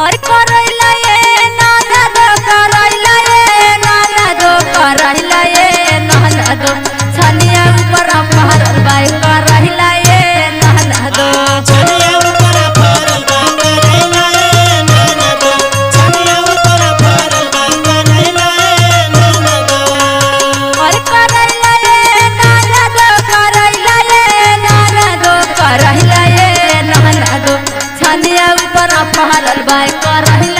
और करैला ये ननदो करैला ये ननदो करैला ये ननदो छनिया ऊपर पहरल बाई करैला ये ननदो छनिया ऊपर पहरल बा करैला ये ननदो छनिया ऊपर पहरल बा करैला ये ननदो और करैला ये ननदो करैला ये ननदो करैला ये ननदो छनिया ऊपर पहरल बाई करैला